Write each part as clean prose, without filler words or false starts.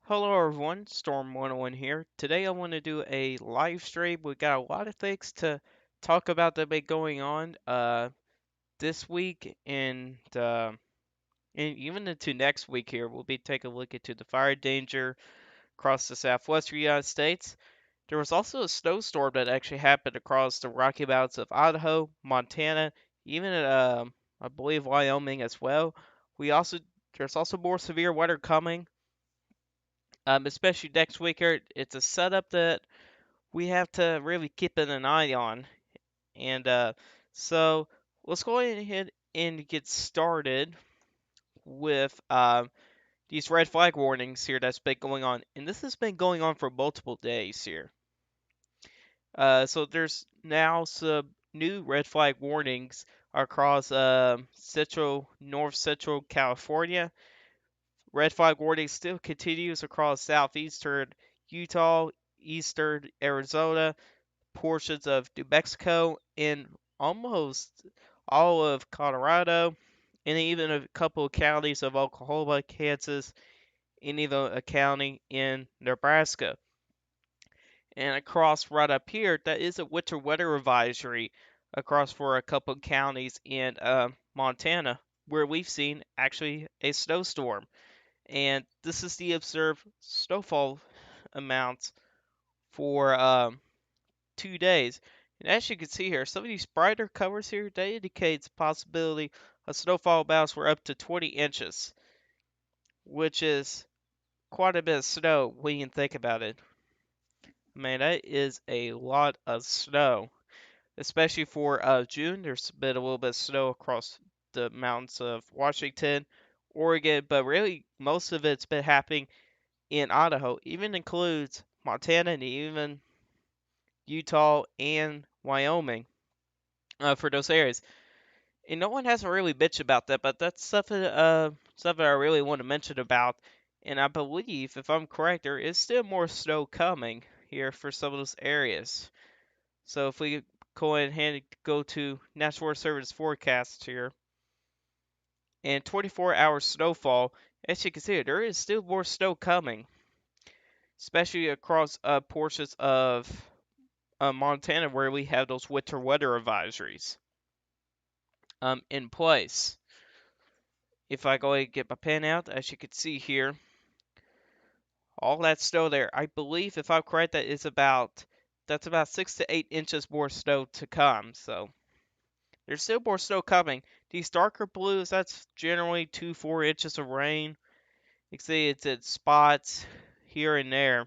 Hello everyone, Storm 101 here. Today I want to do a live stream. We got a lot of things to talk about that been going on this week and even into next week here. We'll be taking a look into the fire danger across the southwestern United States. There was also a snowstorm that actually happened across the Rocky Mountains of Idaho, Montana, even I believe Wyoming as well. We also There's also more severe weather coming, especially next week here. It's a setup that we have to really keep an eye on. And so let's go ahead and get started with these red flag warnings here that's been going on. And this has been going on for multiple days here. So there's now some new red flag warnings across north central California. Red flag warning still continues across southeastern Utah, eastern Arizona, portions of New Mexico, and almost all of Colorado, and even a couple of counties of Oklahoma, Kansas, and even a county in Nebraska. And across right up here, that is a winter weather advisory across for a couple of counties in Montana, where we've seen actually a snowstorm. And this is the observed snowfall amounts for 2 days. And as you can see here, some of these brighter colors here, that indicates possibility of snowfall amounts were up to 20 inches, which is quite a bit of snow when you think about it. Man, that is a lot of snow, especially for June. There's been a little bit of snow across the mountains of Washington, Oregon, but really most of it's been happening in Idaho. Even includes Montana and even Utah and Wyoming for those areas. And no one hasn't really bitched about that, but that's something I really want to mention about. And I believe, if I'm correct, there is still more snow coming here for some of those areas. So if we go ahead and go to National Weather Service forecast here, and 24-hour snowfall, as you can see, there is still more snow coming, especially across portions of Montana where we have those winter weather advisories in place. If I go ahead and get my pen out, as you can see here, all that snow there, I believe, if I'm correct, that's about 6 to 8 inches more snow to come. So there's still more snow coming. These darker blues, that's generally 2 to 4 inches of rain. You can see it's in spots here and there,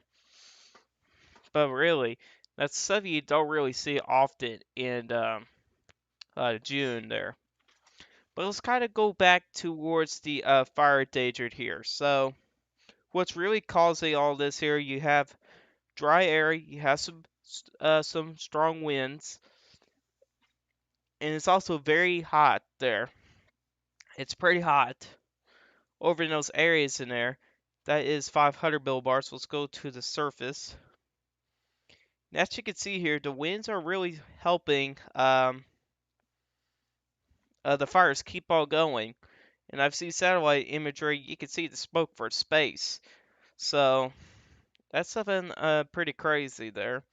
but really, that's something you don't really see often in June there. But let's kind of go back towards the fire danger here. So what's really causing all this here? You have dry air, you have some strong winds, and it's also very hot there. It's pretty hot over in those areas in there. That is 500 millibars. Let's go to the surface. And as you can see here, the winds are really helping the fires keep on going. And I've seen satellite imagery. You can see the smoke for space. So that's something pretty crazy there.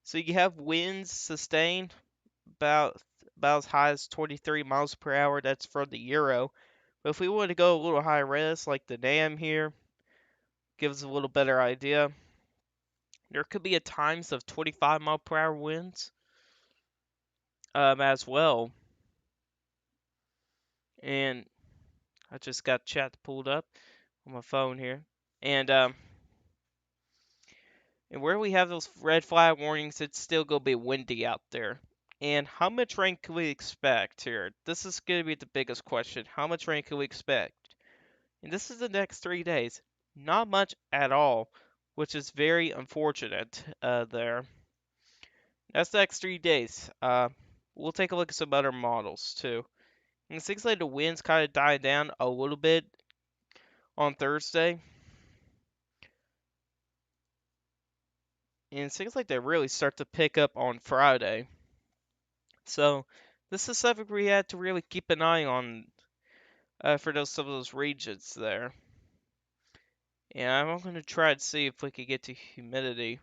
So you have winds sustained about as high as 23 miles per hour. That's from the Euro. But if we want to go a little high res, like the NAM here, gives a little better idea. There could be at times of 25 mile per hour winds as well. And I just got chat pulled up on my phone here. And where we have those red flag warnings, it's still going to be windy out there. And how much rain can we expect here? This is going to be the biggest question. How much rain can we expect? And this is the next 3 days. Not much at all, which is very unfortunate there. That's the next 3 days. We'll take a look at some other models too. And it seems like the winds kind of died down a little bit on Thursday. And it seems like they really start to pick up on Friday. So this is something we had to really keep an eye on for some of those regions there. And I'm going to try to see if we can get to humidity.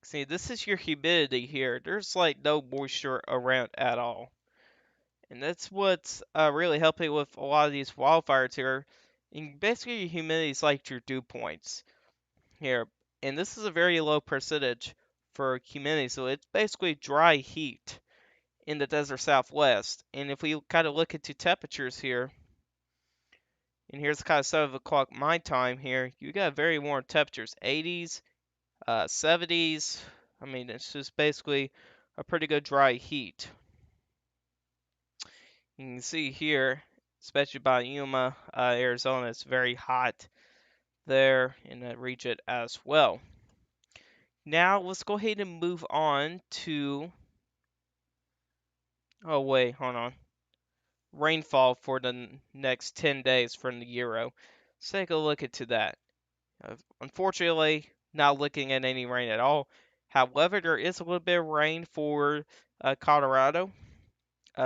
See, this is your humidity here. There's like no moisture around at all. And that's what's really helping with a lot of these wildfires here. And basically, your humidity is like your dew points here. And this is a very low percentage for humidity, so it's basically dry heat in the desert southwest. And if we kind of look into temperatures here, and here's kind of 7 o'clock my time here, you got very warm temperatures, 80s, 70s. I mean, it's just basically a pretty good dry heat. You can see here, especially by Yuma, Arizona, it's very hot there in that region as well. Now let's go ahead and move on to, oh wait, hold on, rainfall for the next 10 days from the Euro. Let's take a look into that. Unfortunately, not looking at any rain at all. However, there is a little bit of rain for Colorado.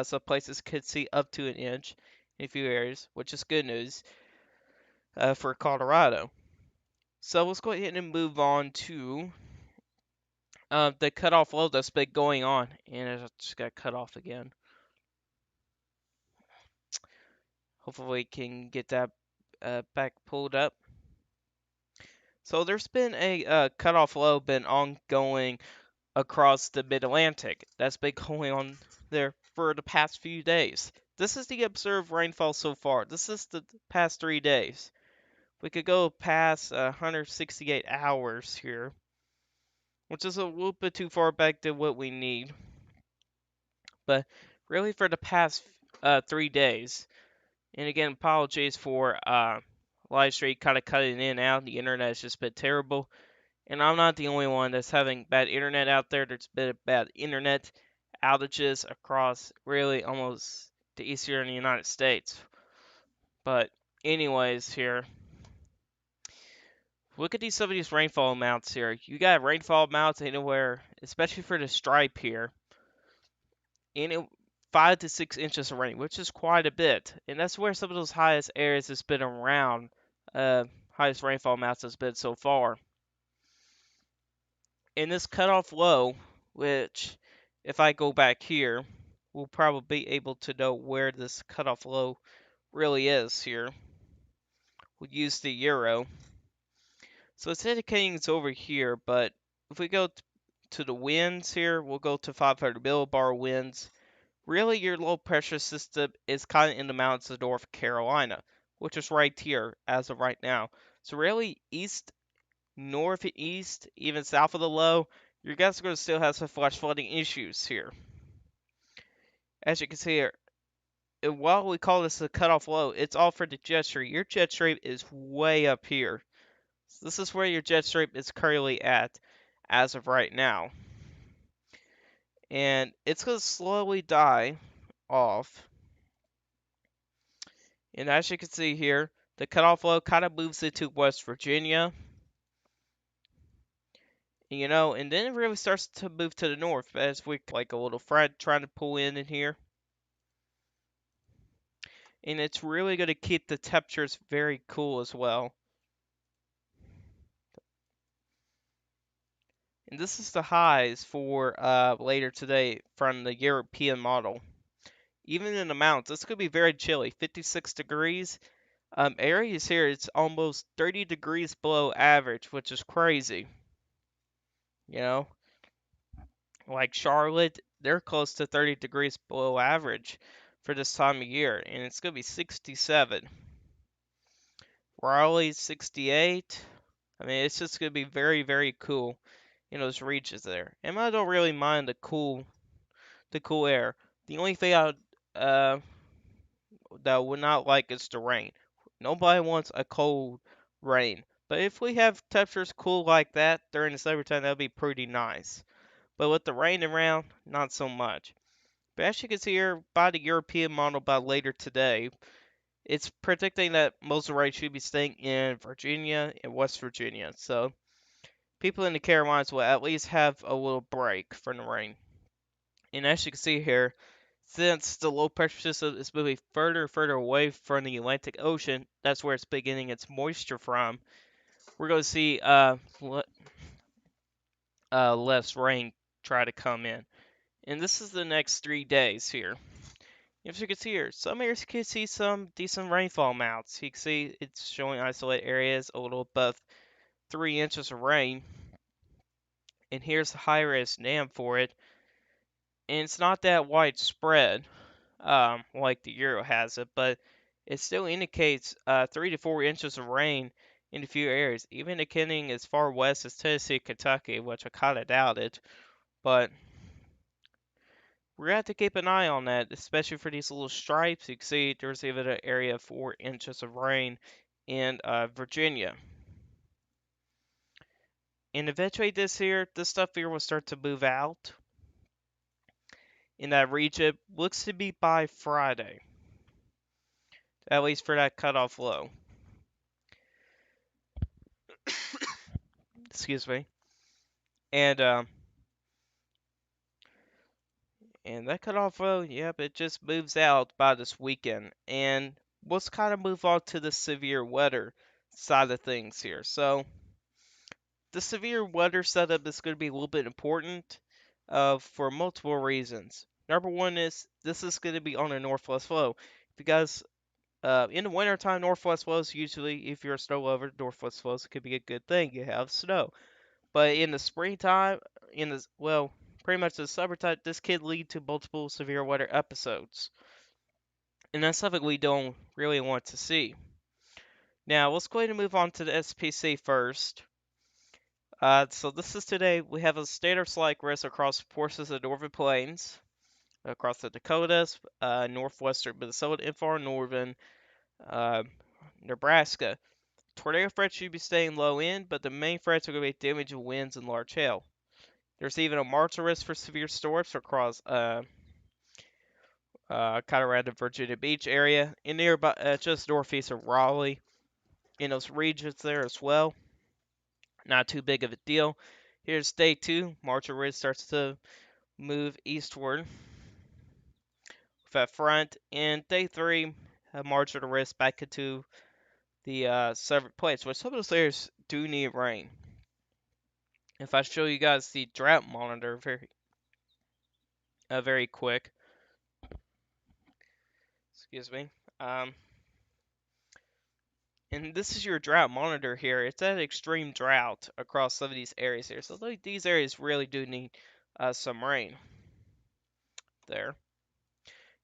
Some places could see up to an inch in a few areas, which is good news for Colorado. So let's go ahead and move on to the cutoff low that's been going on, and it just got cut off again. Hopefully we can get that back pulled up. So there's been a cutoff low been ongoing across the Mid-Atlantic. That's been going on there for the past few days. This is the observed rainfall so far. This is the past 3 days. We could go past 168 hours here, which is a little bit too far back than what we need. But really for the past 3 days, and again, apologies for live stream kind of cutting in and out. The internet has just been terrible. And I'm not the only one that's having bad internet out there. There's been bad internet outages across really almost the eastern United States. But anyways, here, look at some of these rainfall amounts here. You got rainfall amounts anywhere, especially for the stripe here, in it, 5 to 6 inches of rain, which is quite a bit. And that's where some of those highest areas has been around. Highest rainfall amounts has been so far. In this cutoff low, which if I go back here, we'll probably be able to know where this cutoff low really is here. We'll use the euro. So it's indicating it's over here, but if we go to the winds here, we'll go to 500 millibar winds. Really, your low pressure system is kind of in the mountains of North Carolina, which is right here as of right now. So really, east, northeast, even south of the low, your guys are going to still have some flash flooding issues here. As you can see here, and while we call this a cutoff low, it's all for the jet stream. Your jet stream is way up here. So this is where your jet stream is currently at as of right now. And it's going to slowly die off. And as you can see here, the cutoff low kind of moves into West Virginia. And then it really starts to move to the north as we like a little thread trying to pull in here. And it's really going to keep the temperatures very cool as well. And this is the highs for later today from the European model. Even in the mountains, it's going to be very chilly, 56 degrees. Areas here, it's almost 30 degrees below average, which is crazy. Like Charlotte, they're close to 30 degrees below average for this time of year, and it's going to be 67. Raleigh, 68. I mean, it's just going to be very, very cool in those regions there. And I don't really mind the cool air. The only thing that I would not like is the rain. Nobody wants a cold rain. But if we have temperatures cool like that during the summertime, that'd be pretty nice. But with the rain around, not so much. But as you can see here, by the European model by later today, it's predicting that most of the rain should be staying in Virginia and West Virginia. So people in the Carolinas will at least have a little break from the rain. And as you can see here, Since the low pressure system is moving further and further away from the Atlantic Ocean, that's where it's beginning its moisture from. We're going to see less rain try to come in. And this is the next 3 days here. As you can see here, some areas you can see some decent rainfall amounts. You can see it's showing isolated areas a little above 3 inches of rain. And here's the high res NAM for it. And it's not that widespread, like the Euro has it, but it still indicates 3 to 4 inches of rain in a few areas, even indicating as far west as Tennessee, Kentucky, which I kind of doubt it. But we're going to have to keep an eye on that, especially for these little stripes. You can see there's even an area of 4 inches of rain in Virginia. And eventually this stuff here will start to move out in that region. Looks to be by Friday, at least for that cutoff low. Excuse me. And and that cutoff low, yep, it just moves out by this weekend. And let's kind of move on to the severe weather side of things here. So the severe weather setup is going to be a little bit important for multiple reasons. Number one is this is going to be on a northwest flow because in the wintertime, northwest flows usually, if you're a snow lover, northwest flows could be a good thing. You have snow. But in the springtime, pretty much the summertime, this could lead to multiple severe weather episodes. And that's something we don't really want to see. Now, let's go ahead and move on to the SPC first. So this is today. We have a standard slight risk across portions of the northern plains, across the Dakotas, northwestern Minnesota, and far northern uh, Nebraska. Tornado threats should be staying low end, but the main threats are going to be damaging winds and large hail. There's even a marginal risk for severe storms across kind of around the Virginia Beach area, and nearby, just northeast of Raleigh, in those regions there as well. Not too big of a deal. Here's day 2. Marginal risk starts to move eastward with that front. And day 3, marginal risk back into the severed plains, which some of those areas do need rain. If I show you guys the drought monitor very quick, excuse me, and this is your drought monitor here. It's at extreme drought across some of these areas here. So these areas really do need some rain there.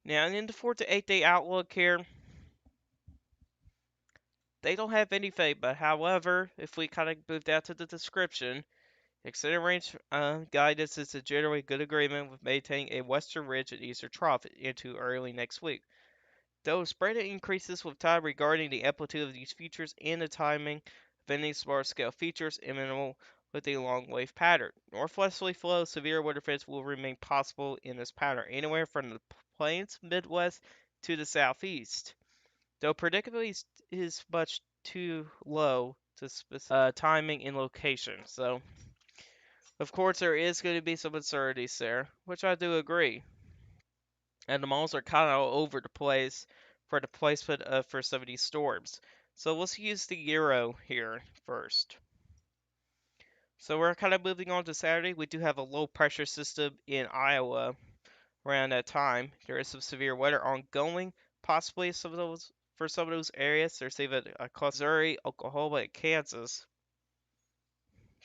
Now, in the 4 to 8 day outlook here, they don't have anything, but however, if we kind of move down to the description, extended range guidance is a generally good agreement with maintaining a western ridge and eastern trough into early next week. Though spread increases with time regarding the amplitude of these features and the timing of any small-scale features and minimal with a long wave pattern. Northwesterly flow, severe weather events will remain possible in this pattern, anywhere from the plains, Midwest, to the southeast. Though predictably is much too low to specify timing and location. So, of course, there is going to be some uncertainties there, which I do agree. And the models are kind of all over the place for the placement for some of these storms. So let's use the Euro here first. So we're kind of moving on to Saturday. We do have a low pressure system in Iowa around that time. There is some severe weather ongoing, possibly some of those for some of those areas. There's even across Missouri, Oklahoma, and Kansas.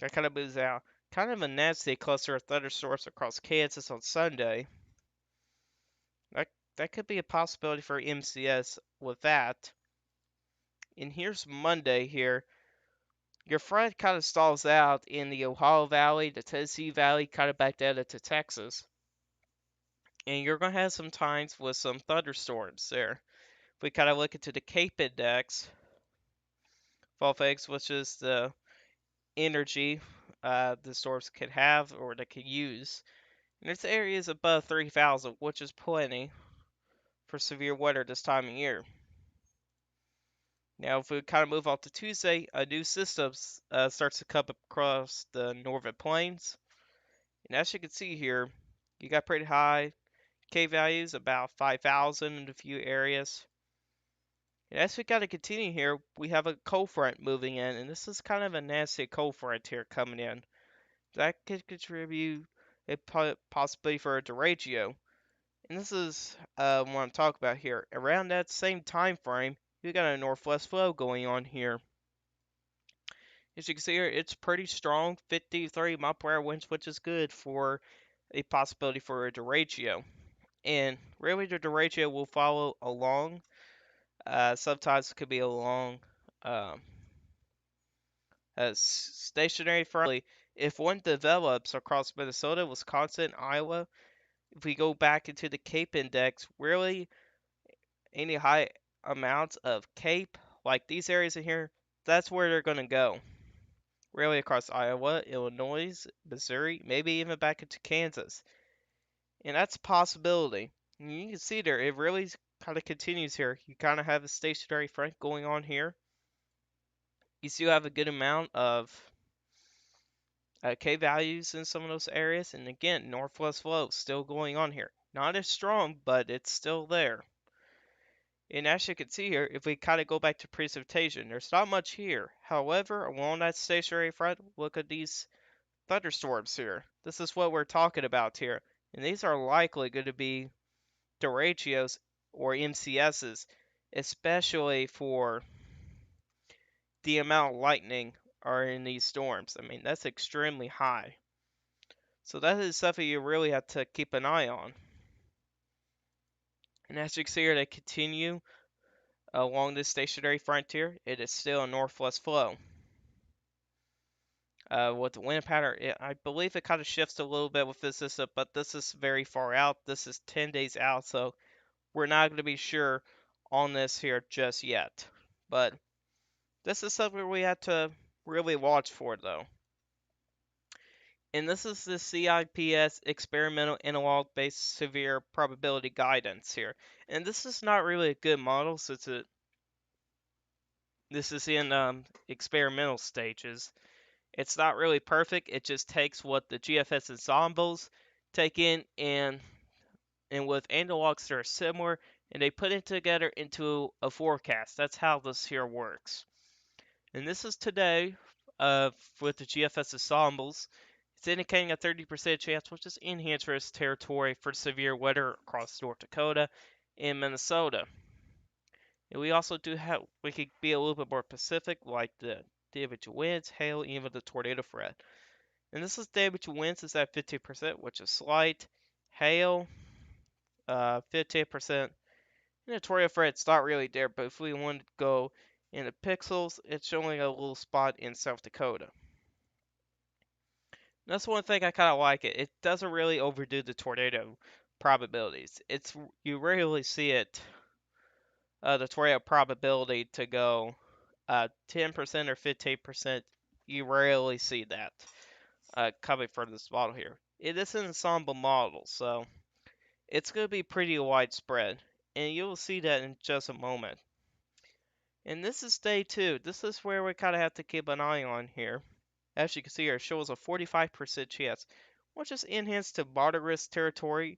That kind of moves out. Kind of a nasty cluster of thunderstorms across Kansas on Sunday. That could be a possibility for MCS with that. And here's Monday here. Your front kind of stalls out in the Ohio Valley, the Tennessee Valley, kind of back down into Texas. And you're going to have some times with some thunderstorms there. If we kind of look into the Cape Index, FOFX, which is the energy the storms can have or they can use. And there's areas above 3,000, which is plenty for severe weather this time of year. Now, if we kind of move on to Tuesday, a new system starts to come across the northern plains. And as you can see here, you got pretty high K values about 5,000 in a few areas. And as we gotta continue here, we have a cold front moving in, and this is kind of a nasty cold front here coming in. That could contribute a possibility for a derecho. And this is what I'm talking about here. Around that same time frame, we got a northwest flow going on here. As you can see here, it's pretty strong, 53 mile per hour winds, which is good for a possibility for a derecho. And really, the derecho will follow along. Sometimes it could be along um, a stationary front. If one develops across Minnesota, Wisconsin, Iowa, if we go back into the Cape Index, really any high amounts of Cape, like these areas in here, that's where they're going to go. Really across Iowa, Illinois, Missouri, maybe even back into Kansas. And that's a possibility. And you can see there, it really kind of continues here. You kind of have a stationary front going on here. You still have a good amount of K values in some of those areas. And again, northwest flow still going on here. Not as strong, but it's still there. And as you can see here, if we kind of go back to precipitation, there's not much here. However, along that stationary front, look at these thunderstorms here. This is what we're talking about here. And these are likely going to be derechos or MCSs, especially for the amount of lightning are in these storms. I mean, that's extremely high. So that is something you really have to keep an eye on. And as you can see here, they continue along this stationary frontier. It is still a northwest flow. With the wind pattern, I believe it kind of shifts a little bit with this system, but this is very far out. This is 10 days out, so we're not going to be sure on this here just yet. But this is something we have to really watch for, though. And this is the CIPS experimental analog based severe probability guidance here. And this is not really a good model since this is in experimental stages. It's not really perfect. It just takes what the GFS ensembles take in and with analogs that are similar, and they put it together into a forecast. That's how this here works. And this is today with the GFS ensembles. It's indicating a 30% chance, which is enhanced risk territory for severe weather across North Dakota and Minnesota. And we also we could be a little bit more specific, like the damage to winds, hail, even the tornado threat. And this is damage to winds is at 15%, which is slight. Hail, 15%. And the tornado threat's not really there, but if we want to go into pixels, it's showing a little spot in South Dakota. That's one thing I kind of like it. It doesn't really overdo the tornado probabilities. You rarely see it, the tornado probability to go 10% or 15%. You rarely see that coming from this model here. It is an ensemble model, so it's going to be pretty widespread, and you'll see that in just a moment. And this is day 2. This is where we kind of have to keep an eye on here. As you can see here, it shows a 45% chance, which is enhanced to moderate risk territory.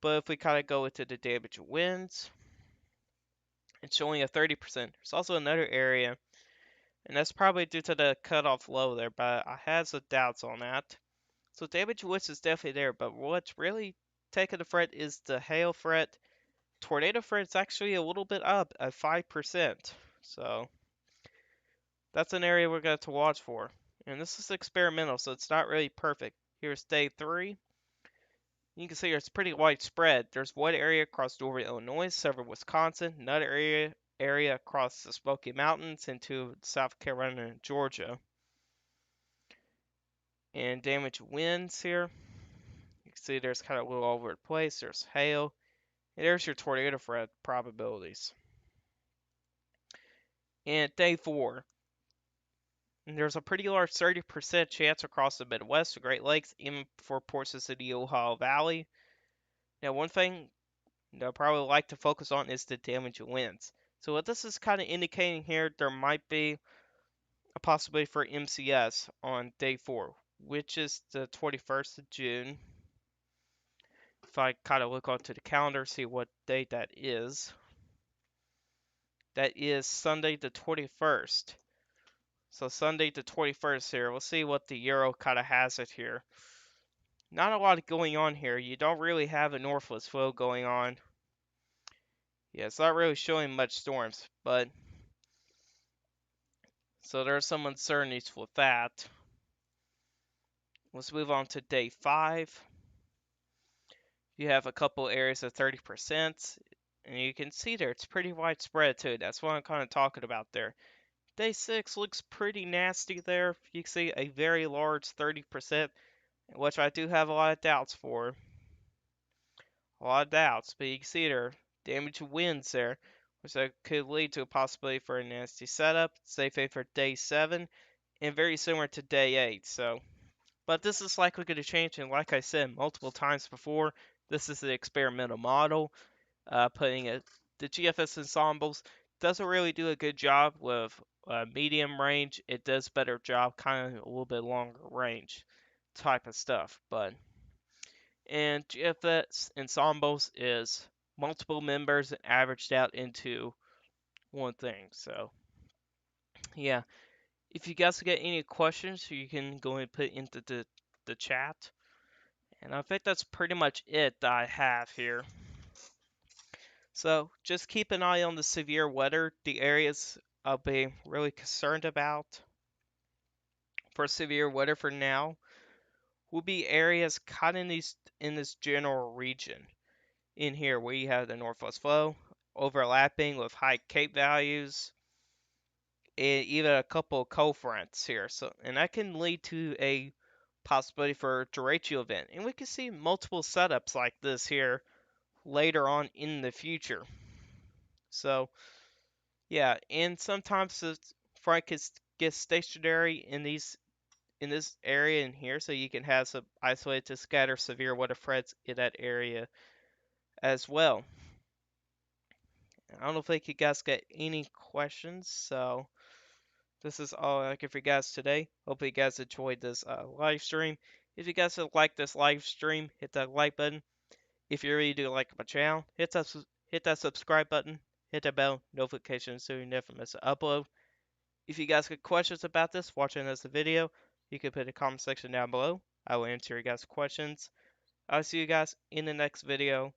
But if we kind of go into the damage winds, it's showing a 30%. There's also another area, and that's probably due to the cutoff low there, but I have some doubts on that. So damage winds is definitely there, but what's really taking the threat is the hail threat. Tornado threat is actually a little bit up at 5%. So that's an area we're going to watch for. And this is experimental, so it's not really perfect. Here's day 3. You can see here it's pretty widespread. There's one area across northern Illinois, southern Wisconsin, another area across the Smoky Mountains into South Carolina and Georgia. And damage winds here. You can see there's kind of a little all over the place. There's hail. And there's your tornado threat probabilities. And day 4. And there's a pretty large 30% chance across the Midwest, the Great Lakes, even for portions of the Ohio Valley. Now, one thing that I probably like to focus on is the damage winds. So what this is kind of indicating here, there might be a possibility for MCS on day 4, which is the 21st of June. if I kind of look onto the calendar, see what date that is. That is Sunday the 21st. So Sunday the 21st here. We'll see what the Euro kind of has it here. Not a lot going on here. You don't really have a northwest flow going on. Yeah, it's not really showing much storms, but so there's some uncertainties with that. Let's move on to day 5. You have a couple areas of 30%, and you can see there it's pretty widespread too. That's what I'm kind of talking about there. Day 6 looks pretty nasty there. You can see a very large 30%, which I do have a lot of doubts for. A lot of doubts, but you can see there damage winds there, which that could lead to a possibility for a nasty setup. Safe fate for day 7, and very similar to day 8. But this is likely going to change, and like I said multiple times before, this is the experimental model. Putting it, the GFS ensembles doesn't really do a good job with medium range. It does better job kind of a little bit longer range type of stuff. But and GFS ensembles is multiple members averaged out into one thing. So yeah, if you guys get any questions, you can go and put into the chat. And I think that's pretty much it that I have here. So just keep an eye on the severe weather. The areas I'll be really concerned about for severe weather for now will be areas kind of in this general region in here where you have the northwest flow overlapping with high cape values and even a couple of cold fronts here. So and that can lead to a possibility for a derecho event. And we can see multiple setups like this here later on in the future. So yeah, and sometimes the front gets stationary in this area in here, so you can have some isolated to scatter severe weather threats in that area as well. I don't know if you guys got any questions, so this is all I got for you guys today. Hope you guys enjoyed this live stream. If you guys like this live stream, hit that like button. If you really do like my channel, hit that subscribe button, hit that bell notification so you never miss an upload. If you guys got questions about this, watching this video, you can put in the comment section down below. I will answer your guys' questions. I'll see you guys in the next video.